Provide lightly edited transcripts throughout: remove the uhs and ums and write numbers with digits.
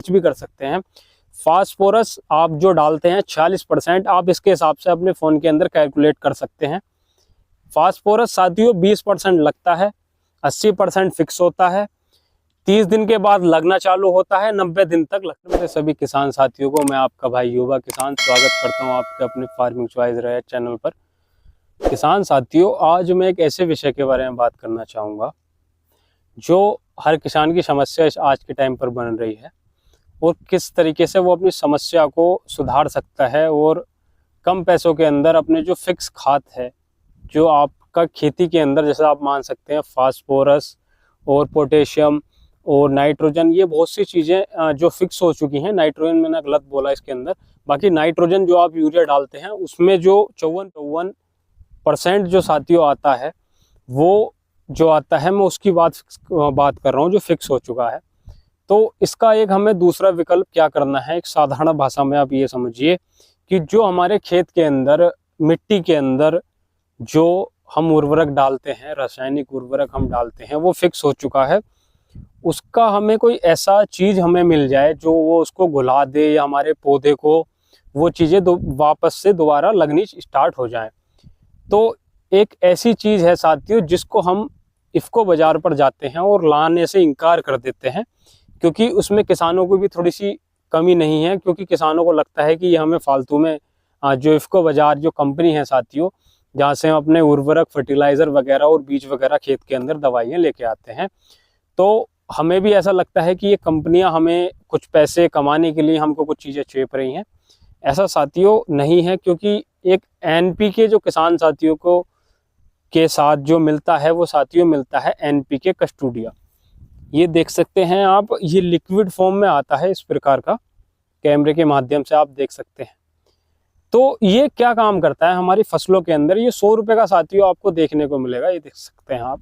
कुछ भी कर सकते हैं। फास्फोरस आप जो डालते हैं 46%, आप इसके हिसाब से अपने फ़ोन के अंदर कैलकुलेट कर सकते हैं। फास्फोरस साथियों 20% लगता है, 80% फिक्स होता है, 30 दिन के बाद लगना चालू होता है, 90 दिन तक लगता है। मेरे सभी किसान साथियों को मैं आपका भाई युवा किसान स्वागत करता हूं आपके अपने फार्मिंग चॉइस रहे चैनल पर। किसान साथियों, आज मैं एक ऐसे विषय के बारे में बात करना चाहूँगा जो हर किसान की समस्या आज के टाइम पर बन रही है, और किस तरीके से वो अपनी समस्या को सुधार सकता है और कम पैसों के अंदर अपने जो फिक्स खाद है, जो आपका खेती के अंदर, जैसे आप मान सकते हैं फास्फोरस और पोटेशियम और नाइट्रोजन, ये बहुत सी चीज़ें जो फिक्स हो चुकी हैं। नाइट्रोजन मैंने गलत बोला इसके अंदर, बाकी नाइट्रोजन जो आप यूरिया डालते हैं उसमें जो 54% जो साथियों आता है, वो जो आता है, मैं उसकी बात कर रहा हूँ जो फिक्स हो चुका है। तो इसका एक हमें दूसरा विकल्प क्या करना है, एक साधारण भाषा में आप ये समझिए कि जो हमारे खेत के अंदर, मिट्टी के अंदर जो हम उर्वरक डालते हैं, रासायनिक उर्वरक हम डालते हैं, वो फिक्स हो चुका है। उसका हमें कोई ऐसा चीज़ हमें मिल जाए जो वो उसको घुला दे, या हमारे पौधे को वो चीज़ें वापस से दोबारा लगनी स्टार्ट हो जाएं। तो एक ऐसी चीज़ है साथियों जिसको हम इफ़को बाज़ार पर जाते हैं और लाने से इनकार कर देते हैं, क्योंकि उसमें किसानों को भी थोड़ी सी कमी नहीं है, क्योंकि किसानों को लगता है कि ये हमें फालतू में जो इफ़को बाज़ार जो कंपनी है साथियों, जहाँ से हम अपने उर्वरक, फर्टिलाइज़र वगैरह और बीज वगैरह खेत के अंदर दवाइयाँ लेके आते हैं, तो हमें भी ऐसा लगता है कि ये कंपनियां हमें कुछ पैसे कमाने के लिए हमको कुछ चीज़ें चेप रही हैं। ऐसा साथियों नहीं है, क्योंकि एक एनपीके जो किसान साथियों को के साथ जो मिलता है, वो साथियों मिलता है एनपीके कस्टोडिया। ये देख सकते हैं आप, ये लिक्विड फॉर्म में आता है इस प्रकार का, कैमरे के माध्यम से आप देख सकते हैं। तो ये क्या काम करता है हमारी फसलों के अंदर, ये 100 रुपये का साथियों आपको देखने को मिलेगा, ये देख सकते हैं आप।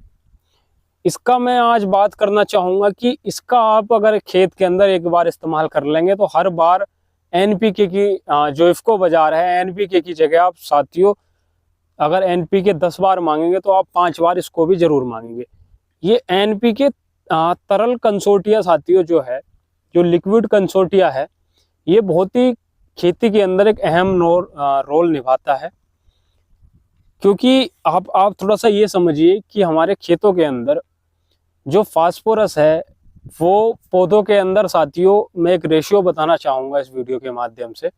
इसका मैं आज बात करना चाहूँगा कि इसका आप अगर खेत के अंदर एक बार इस्तेमाल कर लेंगे तो हर बार एनपीके की जो इफ़को बाज़ार है, एनपीके की जगह आप साथियों अगर एनपीके 10 बार मांगेंगे तो आप 5 बार इसको भी ज़रूर मांगेंगे। ये एनपीके तरल कंसोर्टिया साथियों जो है, जो लिक्विड कंसोर्टिया है, ये बहुत ही खेती के अंदर एक अहम रोल निभाता है। क्योंकि आप थोड़ा सा ये समझिए कि हमारे खेतों के अंदर जो फास्फोरस है, वो पौधों के अंदर साथियों, मैं एक रेशियो बताना चाहूँगा इस वीडियो के माध्यम से।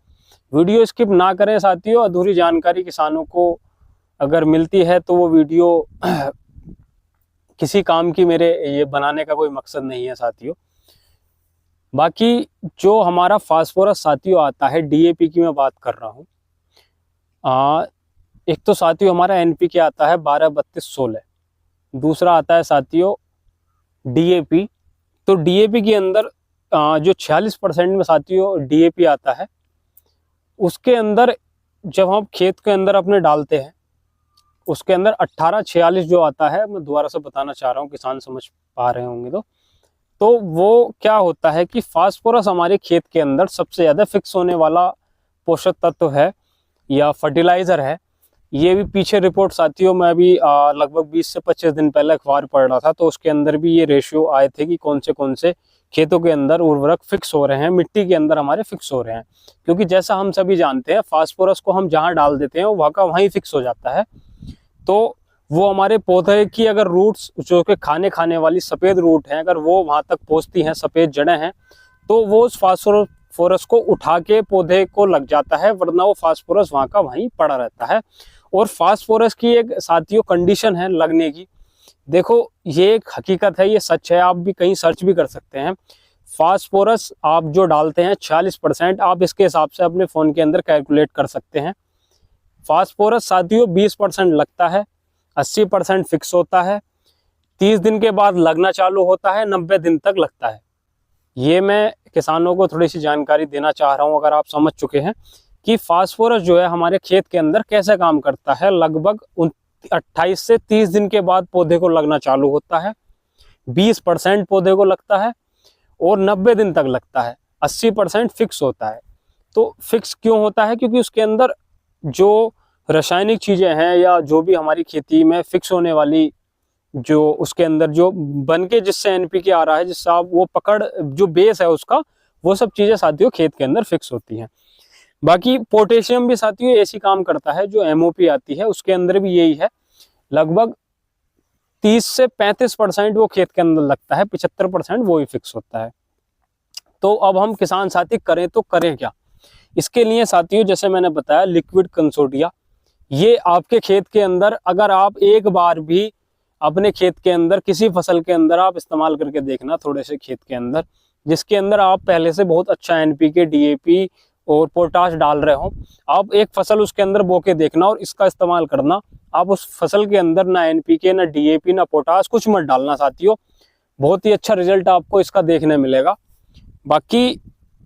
वीडियो स्किप ना करें साथियों, अधूरी जानकारी किसानों को अगर मिलती है तो वो वीडियो किसी काम की मेरे ये बनाने का कोई मकसद नहीं है साथियों। बाकी जो हमारा फास्फोरस साथियों आता है, डीएपी की मैं बात कर रहा हूँ। एक तो साथियों हमारा एनपीके आता है 12-32-16, दूसरा आता है साथियों डीएपी। तो डीएपी के अंदर जो 46% में साथियों डीएपी आता है, उसके अंदर जब हम खेत के अंदर अपने डालते हैं, उसके अंदर 1846 जो आता है, मैं दोबारा से बताना चाह रहा हूँ, किसान समझ पा रहे होंगे। तो वो क्या होता है कि फास्फोरस हमारे खेत के अंदर सबसे ज़्यादा फिक्स होने वाला पोषक तत्व है या फर्टिलाइज़र है। ये भी पीछे रिपोर्ट साथियों मैं अभी लगभग 20 से 25 दिन पहले अखबार पढ़ रहा था, तो उसके अंदर भी ये रेशियो आए थे कि कौन से खेतों के अंदर उर्वरक फिक्स हो रहे हैं, मिट्टी के अंदर हमारे फिक्स हो रहे हैं। क्योंकि जैसा हम सभी जानते हैं, फास्फोरस को हम जहाँ डाल देते हैं वहाँ का वहीं फिक्स हो जाता है। तो वो हमारे पौधे की अगर रूट्स, जो कि खाने वाली सफ़ेद रूट हैं, अगर वो वहाँ तक पहुँचती हैं, सफ़ेद जड़ें हैं, तो वो उस फास्फोरस को उठा के पौधे को लग जाता है, वरना वो फास्फोरस वहाँ का वहीं पड़ा रहता है। और फास्फोरस की एक साथियों कंडीशन है लगने की, देखो ये एक हकीकत है, ये सच है, आप भी कहीं सर्च भी कर सकते हैं। फास्फोरस आप जो डालते हैं 46%, आप इसके हिसाब से अपने फ़ोन के अंदर कैलकुलेट कर सकते हैं। फास्फोरस साथियों 20% लगता है, 80% फिक्स होता है, 30 दिन के बाद लगना चालू होता है, 90 दिन तक लगता है। ये मैं किसानों को थोड़ी सी जानकारी देना चाह रहा हूँ, अगर आप समझ चुके हैं कि फास्फोरस जो है हमारे खेत के अंदर कैसे काम करता है। लगभग 28 से 30 दिन के बाद पौधे को लगना चालू होता है, 20% पौधे को लगता है और 90 दिन तक लगता है, 80% फिक्स होता है। तो फिक्स क्यों होता है? क्योंकि उसके अंदर जो रासायनिक चीज़ें हैं या जो भी हमारी खेती में फिक्स होने वाली, जो उसके अंदर जो बन के जिससे एनपीके आ रहा है, जिससे आप वो पकड़ जो बेस है उसका वो सब चीजें साथियों खेत के अंदर फिक्स होती हैं। बाकी पोटेशियम भी साथियों ऐसी काम करता है, जो MOP आती है उसके अंदर भी यही है, लगभग 30 से 35% वो खेत के अंदर लगता है, 75% वो ही फिक्स होता है। तो अब हम किसान साथी करें तो करें क्या? इसके लिए साथियों जैसे मैंने बताया लिक्विड कंसोर्टिया, ये आपके खेत के अंदर अगर आप एक बार भी अपने खेत के अंदर किसी फसल के अंदर आप इस्तेमाल करके देखना, थोड़े से खेत के अंदर जिसके अंदर आप पहले से बहुत अच्छा NPK, DAP और पोटाश डाल रहे हो, आप एक फसल उसके अंदर बो के देखना और इसका इस्तेमाल करना। आप उस फसल के अंदर ना NPK, ना DAP, ना पोटाश कुछ मत डालना साथियों, बहुत ही अच्छा रिजल्ट आपको इसका देखने मिलेगा। बाकी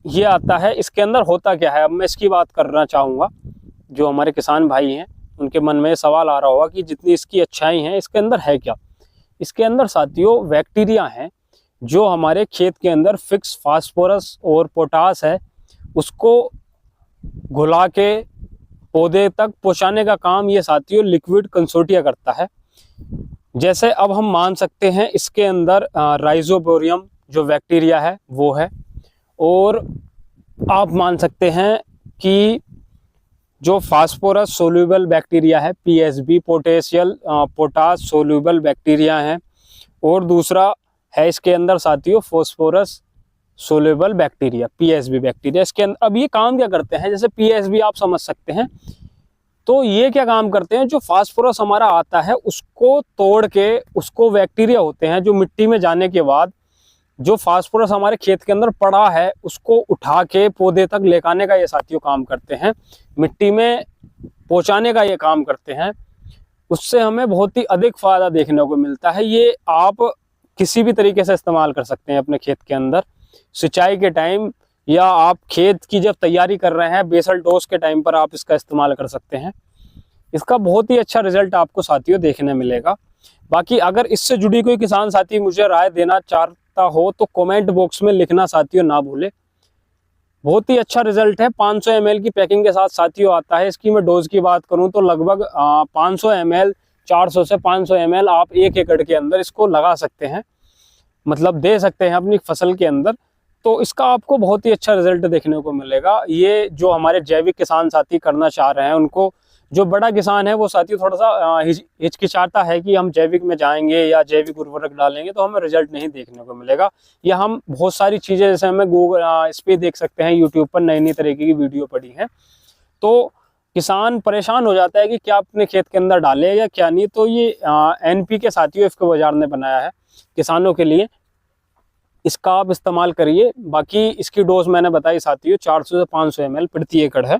ये आता है, इसके अंदर होता क्या है, अब मैं इसकी बात करना चाहूँगा। जो हमारे किसान भाई हैं उनके मन में सवाल आ रहा होगा कि जितनी इसकी अच्छाई हैं इसके अंदर है क्या। इसके अंदर साथियों बैक्टीरिया हैं जो हमारे खेत के अंदर फिक्स फास्फोरस और पोटास है उसको घुला के पौधे तक पहुंचाने का काम ये साथियों लिक्विड कंसोर्टिया करता है। जैसे अब हम मान सकते हैं इसके अंदर राइजोबोरियम जो बैक्टीरिया है वो है, और आप मान सकते हैं कि जो फास्फोरस सोल्यूबल बैक्टीरिया है PSB, पोटास सोल्यूबल बैक्टीरिया है, और दूसरा है इसके अंदर साथियों phosphorus soluble bacteria PSB bacteria. इसके अंदर अब ये काम क्या करते हैं, जैसे PSB आप समझ सकते हैं, तो ये क्या काम करते हैं, जो फास्फोरस हमारा आता है उसको तोड़ के, उसको बैक्टीरिया होते हैं जो मिट्टी में जाने के बाद जो फास्फोरस हमारे खेत के अंदर पड़ा है उसको उठा के पौधे तक लेकर का ये साथियों काम करते हैं, मिट्टी में पहुंचाने का ये काम करते हैं। उससे हमें बहुत ही अधिक फायदा देखने को मिलता है। ये आप किसी भी तरीके से इस्तेमाल कर सकते हैं अपने खेत के अंदर, सिंचाई के टाइम या आप खेत की जब तैयारी कर रहे हैं बेसल डोज के टाइम पर आप इसका इस्तेमाल कर सकते हैं। इसका बहुत ही अच्छा रिजल्ट आपको साथियों देखने मिलेगा। बाकी अगर इससे जुड़ी कोई किसान साथी मुझे राय देना चाहता हो तो कमेंट बॉक्स में लिखना साथियों ना भूले। बहुत ही अच्छा रिजल्ट है, 500 ml की पैकिंग के साथ साथियों आता है। इसकी मैं डोज की बात करूं तो लगभग 500 ml, 400 से 500 ml आप 1 एकड़ के अंदर इसको लगा सकते हैं, मतलब दे सकते हैं अपनी फसल के अंदर। तो इसका आपको बहुत ही अच्छा रिजल्ट देखने को मिलेगा। ये जो हमारे जैविक किसान साथी करना चाह रहे हैं उनको, जो बड़ा किसान है वो साथी थोड़ा सा हिचकिचाता है कि हम जैविक में जाएंगे या जैविक उर्वरक डालेंगे तो हमें रिजल्ट नहीं देखने को मिलेगा, या हम बहुत सारी चीज़ें जैसे हमें गूगल इस पर देख सकते हैं, यूट्यूब पर नई नई तरीके की वीडियो पड़ी है, तो किसान परेशान हो जाता है कि क्या अपने खेत के अंदर डाले या क्या नहीं। तो ये NPK साथियों इसको बाजार ने बनाया है किसानों के लिए, इसका आप इस्तेमाल करिए। बाकी इसकी डोज मैंने बताई साथियों 400 से 500 ml प्रति एकड़ है,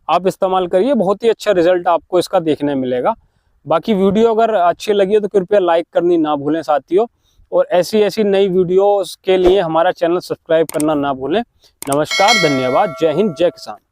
आप इस्तेमाल करिए, बहुत ही अच्छा रिजल्ट आपको इसका देखने मिलेगा। बाकी वीडियो अगर अच्छी लगी तो कृपया लाइक करनी ना भूलें साथियों, और ऐसी नई वीडियोस के लिए हमारा चैनल सब्सक्राइब करना ना भूलें। नमस्कार, धन्यवाद, जय हिंद, जय किसान।